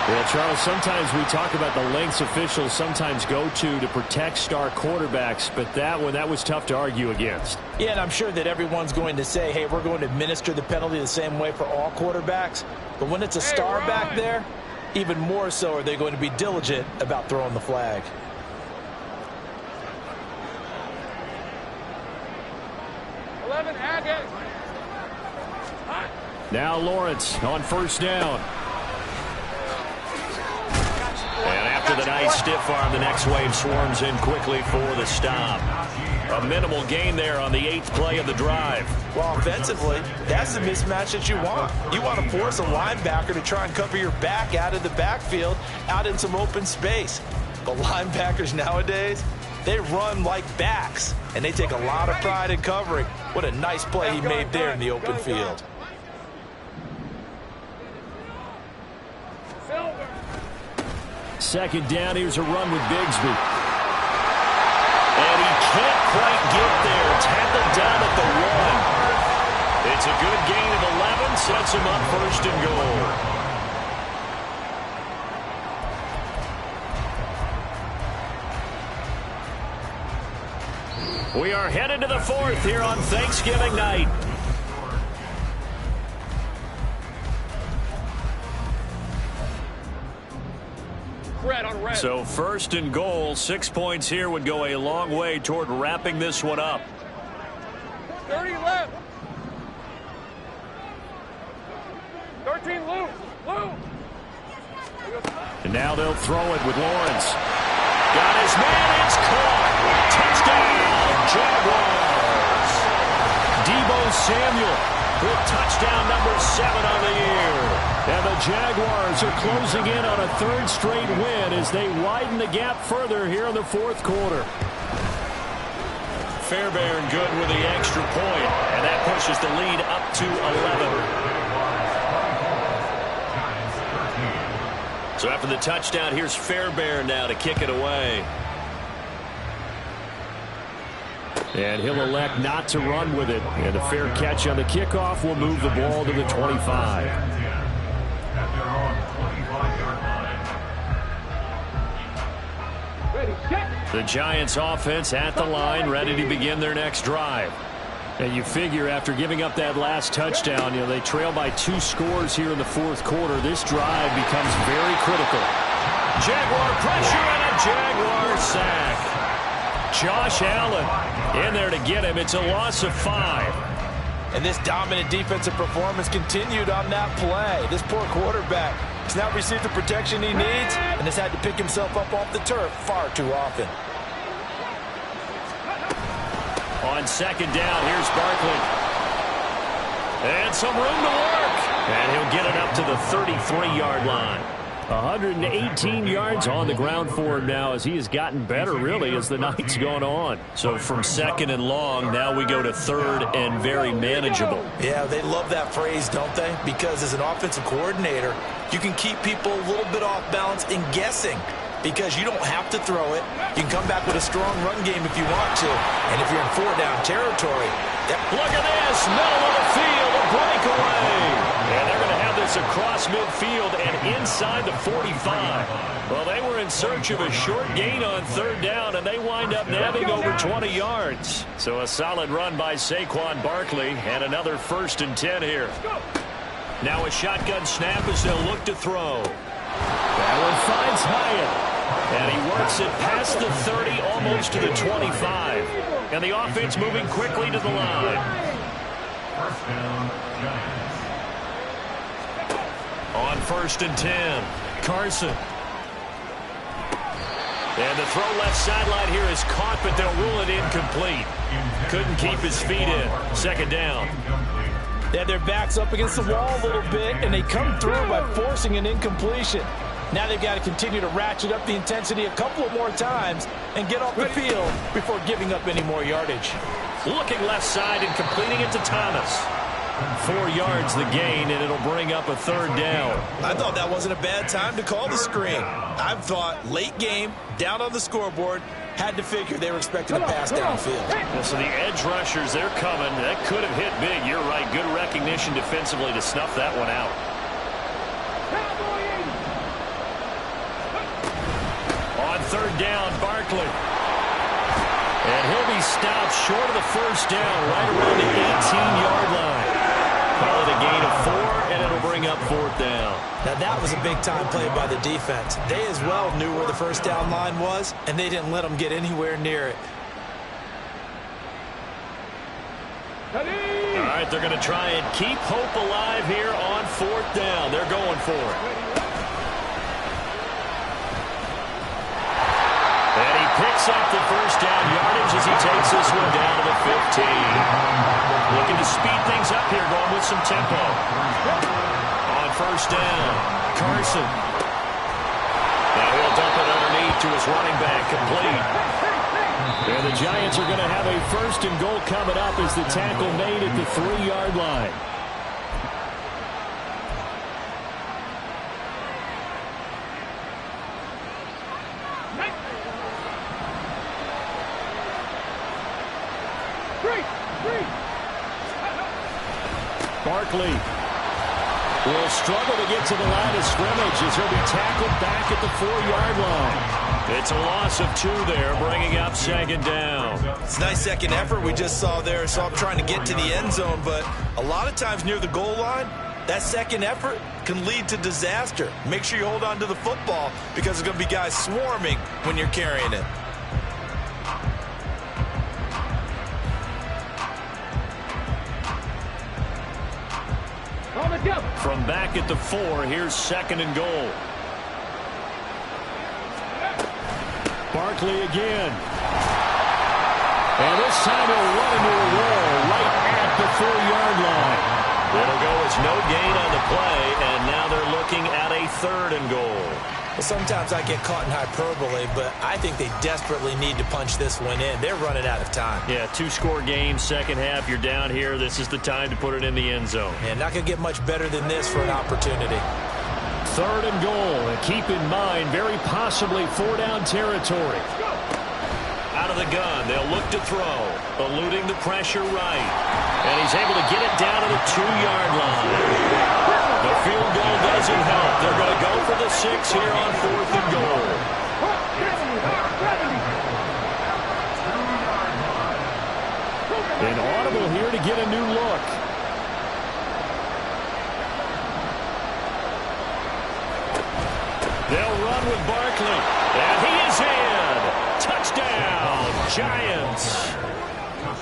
Well, Charles, sometimes we talk about the lengths officials sometimes go to protect star quarterbacks, but that one, that was tough to argue against. Yeah, and I'm sure that everyone's going to say, hey, we're going to administer the penalty the same way for all quarterbacks. But when it's a star back there, even more so are they going to be diligent about throwing the flag. Now Lawrence on 1st down. And after the nice stiff arm, the next wave swarms in quickly for the stop. A minimal gain there on the 8th play of the drive. Well, offensively, that's the mismatch that you want. You want to force a linebacker to try and cover your back out of the backfield, out in some open space. But linebackers nowadays, they run like backs, and they take a lot of pride in covering. What a nice play he made there in the open field. Second down, here's a run with Bigsby. And he can't quite get there. Tackled down at the 1. It's a good gain of 11, sets him up 1st and goal. We are headed to the 4th here on Thanksgiving night. So 1st and goal, 6 points here would go a long way toward wrapping this one up. 30 left. 13 loose. And now they'll throw it with Lawrence. Got his man, it's caught. Touchdown, Jaguars. Deebo Samuel with touchdown number 7 on the year. And the Jaguars are closing in on a 3rd straight win as they widen the gap further here in the 4th quarter. Fairbairn good with the extra point, and that pushes the lead up to 11. So after the touchdown, here's Fairbairn now to kick it away. And he'll elect not to run with it. And a fair catch on the kickoff will move the ball to the 25. The Giants offense at the line, ready to begin their next drive. And you figure after giving up that last touchdown, they trail by 2 scores here in the 4th quarter. This drive becomes very critical. Jaguar pressure and a Jaguar sack. Josh Allen in there to get him. It's a loss of 5. And this dominant defensive performance continued on that play. This poor quarterback has now received the protection he needs and has had to pick himself up off the turf far too often. On second down, here's Barkley. And some room to work. And he'll get it up to the 33-yard line. 118 yards on the ground for him now as he has gotten better, really, as the night's gone on. So from second and long, now we go to third and very manageable. Yeah, they love that phrase, don't they? Because as an offensive coordinator, you can keep people a little bit off balance and guessing because you don't have to throw it. You can come back with a strong run game if you want to. And if you're in 4-down territory, look at this, middle of the field, a breakaway. And they're going to have this across midfield and inside the 45. Well, they were in search of a short gain on third down, and they wind up nabbing over 20 yards. So a solid run by Saquon Barkley, and another 1st and 10 here. Now a shotgun snap as they'll look to throw. That one finds Hyatt. And he works it past the 30, almost to the 25. And the offense moving quickly to the line. First down, Giants. On 1st and 10, Carson. And the throw left sideline here is caught, but they'll rule it incomplete. Couldn't keep his feet in. 2nd down. They have their backs up against the wall a little bit, and they come through by forcing an incompletion. Now they've got to continue to ratchet up the intensity a couple of more times and get off the field before giving up any more yardage. Looking left side and completing it to Thomas. 4 yards the gain, and it'll bring up a 3rd down. I thought that wasn't a bad time to call the screen. I thought late game, down on the scoreboard, had to figure they were expecting a pass downfield. Well, so the edge rushers, they're coming. That could have hit big. You're right. Good recognition defensively to snuff that one out. On 3rd down, Barkley. And he'll be stopped short of the 1st down, right around the 18-yard line. Call it a gain of 4, and it'll bring up 4th down. Now that was a big-time play by the defense. They as well knew where the 1st down line was, and they didn't let them get anywhere near it. All right, they're going to try and keep hope alive here on 4th down. They're going for it. And he picks up the 1st down yardage as he takes this one down to the 15. Looking to speed things up here, going with some tempo. On 1st down, Carson. Now he'll dump it underneath to his running back, complete. And the Giants are going to have a 1st and goal coming up as the tackle made at the 3-yard line. Barkley will struggle to get to the line of scrimmage as he'll be tackled back at the 4-yard line. It's a loss of 2 there, bringing up 2nd down. It's a nice second effort we just saw there. Saw him trying to get to the end zone, but a lot of times near the goal line, that second effort can lead to disaster. Make sure you hold on to the football because there's going to be guys swarming when you're carrying it. From back at the 4, here's 2nd and goal. Barkley again. And this time he'll run into a wall right at the 4-yard line. It'll go as no gain on the play, and now they're looking at a 3rd and goal. Well, sometimes I get caught in hyperbole, but I think they desperately need to punch this one in. They're running out of time. Yeah, 2-score game, second half, you're down here. This is the time to put it in the end zone. And not going to get much better than this for an opportunity. 3rd and goal, and keep in mind, very possibly 4-down territory. Out of the gun, they'll look to throw, eluding the pressure right. And he's able to get it down to the 2-yard line. The field goal doesn't help. They're going to go for the 6 here on 4th and goal. An audible here to get a new look. They'll run with Barkley. And he is in. Touchdown, Giants.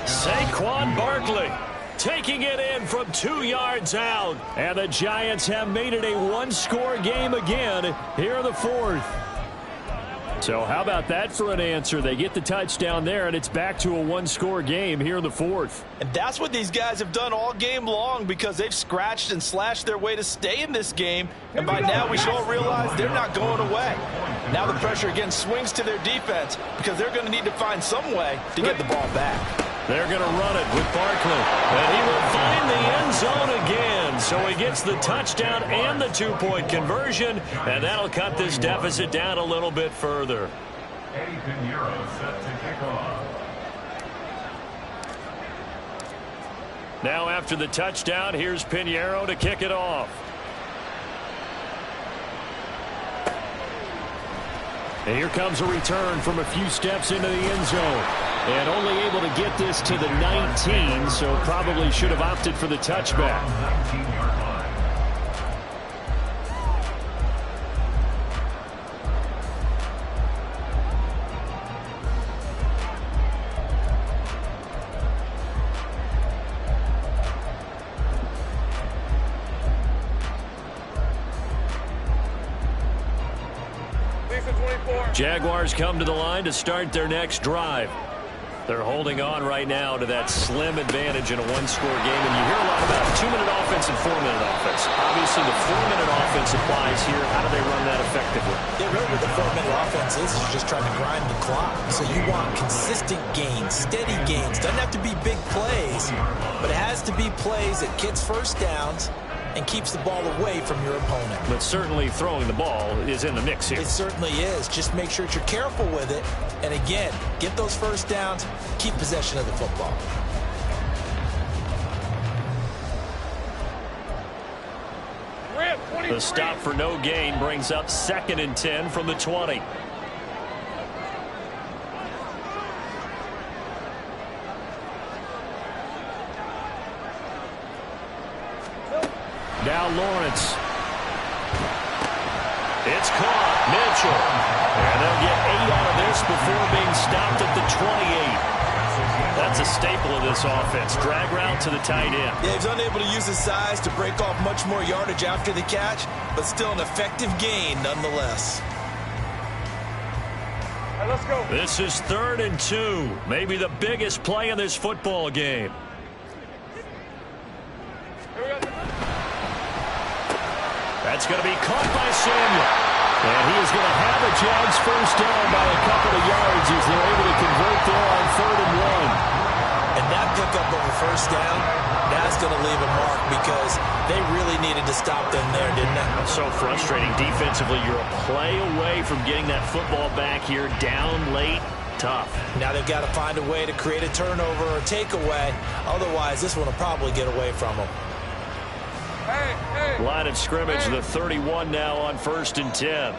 Saquon Barkley taking it in from 2 yards out. And the Giants have made it a one-score game again here in the fourth. So how about that for an answer? They get the touchdown there, and it's back to a one-score game here in the fourth. And that's what these guys have done all game long, because they've scratched and slashed their way to stay in this game. And by now we should all realize they're not going away. Now the pressure again swings to their defense, because they're going to need to find some way to get the ball back. They're going to run it with Barkley. And he will find the end zone again. So he gets the touchdown and the two-point conversion. And that'll cut this deficit down a little bit further. Eddie Pinheiro set to kick off. Now after the touchdown, here's Pinheiro to kick it off. And here comes a return from a few steps into the end zone. And only able to get this to the 19, so probably should have opted for the touchback. 19-yard line. Jaguars come to the line to start their next drive. They're holding on right now to that slim advantage in a one-score game. And you hear a lot about 2-minute offense and 4-minute offense. Obviously, the 4-minute offense applies here. How do they run that effectively? Yeah, really what the 4-minute offense is just trying to grind the clock. So you want consistent gains, steady gains. Doesn't have to be big plays, but it has to be plays that gets first downs and keeps the ball away from your opponent. But certainly throwing the ball is in the mix here. It certainly is. Just make sure that you're careful with it. And again, get those first downs, keep possession of the football. The stop for no gain brings up 2nd and 10 from the 20. Now Lawrence. It's caught. Mitchell. And they'll get 8 out of this before being stopped at the 28. That's a staple of this offense. Drag route to the tight end. Yeah, he's unable to use his size to break off much more yardage after the catch, but still an effective gain nonetheless. All right, let's go. This is 3rd and 2. Maybe the biggest play in this football game. That's going to be caught by Samuel. And he is going to have a Jags first down by a couple of yards as they're able to convert there on 3rd and 1. And that pickup of a first down, that's going to leave a mark because they really needed to stop them there, didn't they? So frustrating defensively. You're a play away from getting that football back here down late. Tough. Now they've got to find a way to create a turnover or takeaway. Otherwise, this one will probably get away from them. Line of scrimmage, the 31 now on 1st and 10.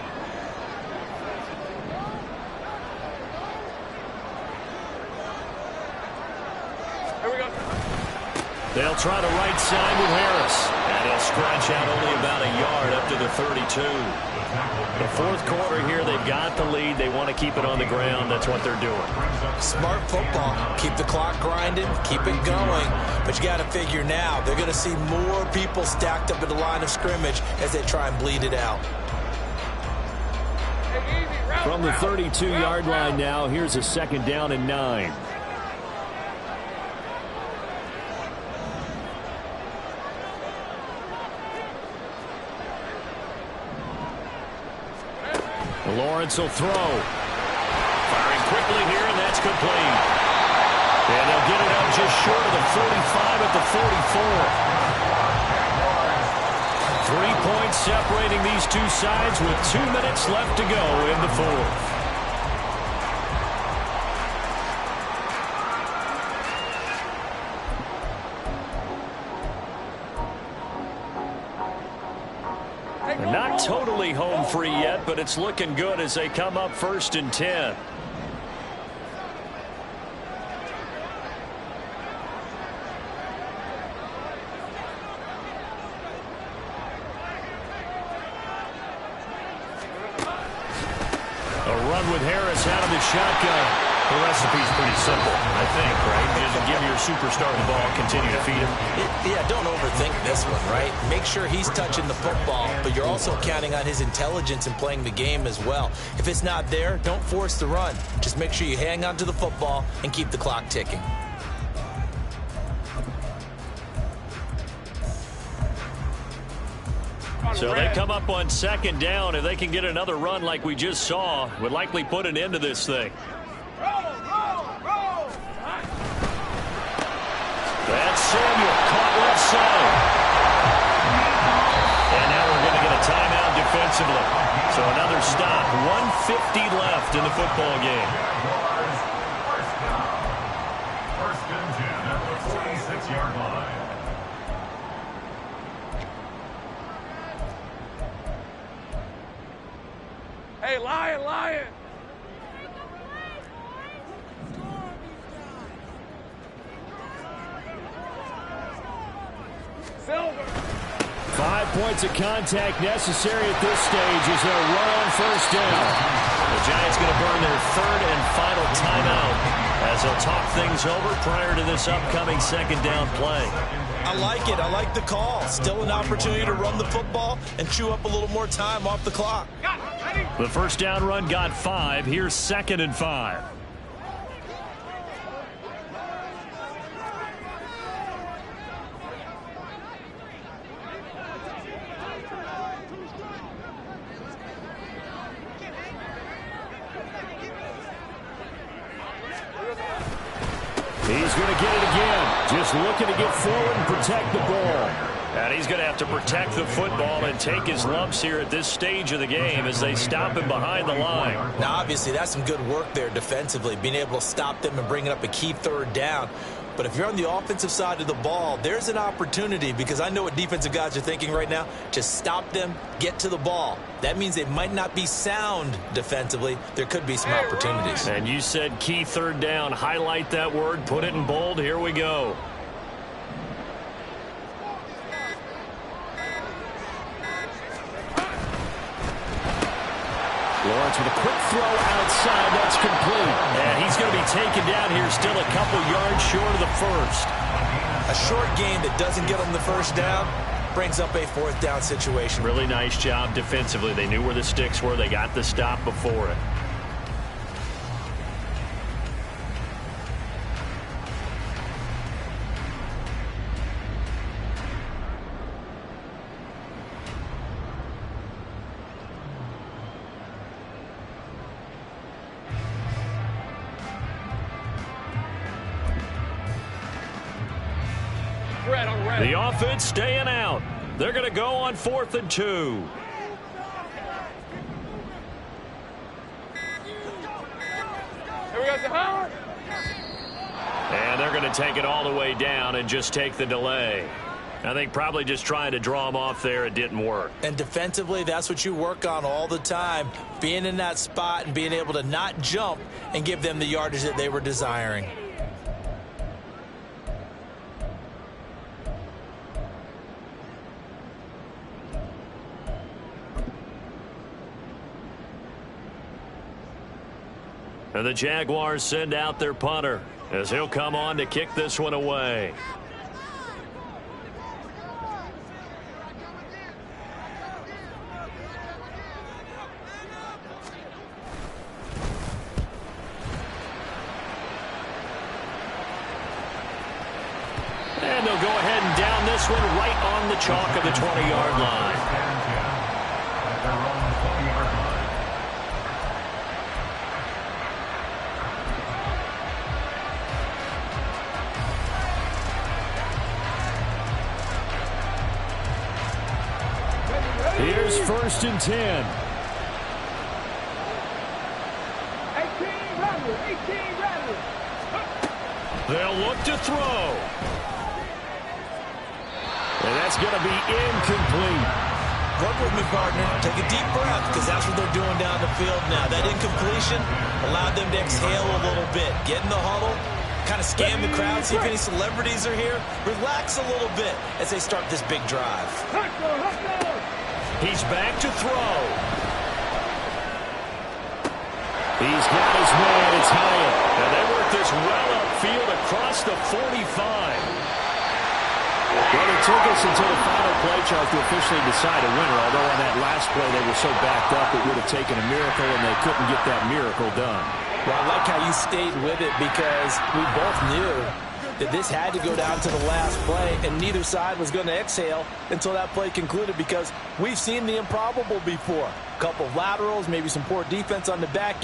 Here we go. They'll try to right side with Harris. And he'll scratch out only about a yard up to the 32. The 4th quarter here, they've got the lead. They want to keep it on the ground. That's what they're doing. Smart football. Keep the clock grinding. Keep it going. But you got to figure now, they're going to see more people stacked up at the line of scrimmage as they try and bleed it out. From the 32-yard line now, here's a 2nd down and 9. Lawrence will throw. Firing quickly here, and that's complete. And they'll get it up just short of the 45 at the 44. 3 points separating these two sides with 2 minutes left to go in the fourth. Not totally home free yet, but it's looking good as they come up 1st and 10. A run with Harris out of the shotgun. The recipe's pretty simple, I think, right? Just give your superstar the ball, continue to feed him. Yeah, don't overthink this one, right? Make sure he's touching the football, but you're also counting on his intelligence in playing the game as well. If it's not there, don't force the run. Just make sure you hang on to the football and keep the clock ticking. So they come up on second down. If they can get another run like we just saw, would likely put an end to this thing. That's Samuel caught left side. And now we're going to get a timeout defensively. So another stop. 1:50 left in the football game. First and 10 at the 46-yard line. Hey, Lion! Silver! 5 points of contact necessary at this stage as they'll run on first down. The Giants going to burn their third and final timeout as they'll talk things over prior to this upcoming second down play. I like it. I like the call. Still an opportunity to run the football and chew up a little more time off the clock. The first down run got 5. Here's 2nd and 5. He's going to get it again. Just looking to get forward and protect the ball. And he's going to have to protect the football and take his lumps here at this stage of the game as they stop him behind the line. Now, obviously, that's some good work there defensively, being able to stop them and bringing up a key third down. But if you're on the offensive side of the ball, there's an opportunity, because I know what defensive guys are thinking right now. Just stop them, get to the ball. That means they might not be sound defensively. There could be some opportunities. And you said key third down. Highlight that word. Put it in bold. Here we go. Lawrence with a quick throw outside. That's complete. And he's going to be taken down here, still a couple yards short of the first. A short game that doesn't get them the first down brings up a fourth down situation. Really nice job defensively. They knew where the sticks were. They got the stop before it. The offense staying out. They're going to go on 4th and 2. Here we go, Howard. And they're going to take it all the way down and just take the delay. I think probably just trying to draw him off there. It didn't work. And defensively, that's what you work on all the time. Being in that spot and being able to not jump and give them the yardage that they were desiring. And the Jaguars send out their punter as he'll come on to kick this one away. And they'll go ahead and down this one right on the chalk of the 20-yard line. Here's 1st and 10. 18 Rebels. They'll look to throw. And that's going to be incomplete. Work with me, partner. Take a deep breath, because that's what they're doing down the field now. That incompletion allowed them to exhale a little bit. Get in the huddle, kind of scan the crowd, see if any celebrities are here. Relax a little bit as they start this big drive. He's back to throw. He's got his man. It's Hyatt. And they work this well upfield across the 45. Well, it took us until the final play, Charles, to officially decide a winner. Although on that last play they were so backed up it would have taken a miracle, and they couldn't get that miracle done. Well, I like how you stayed with it because we both knew that this had to go down to the last play, and neither side was going to exhale until that play concluded because we've seen the improbable before. A couple of laterals, maybe some poor defense on the back end.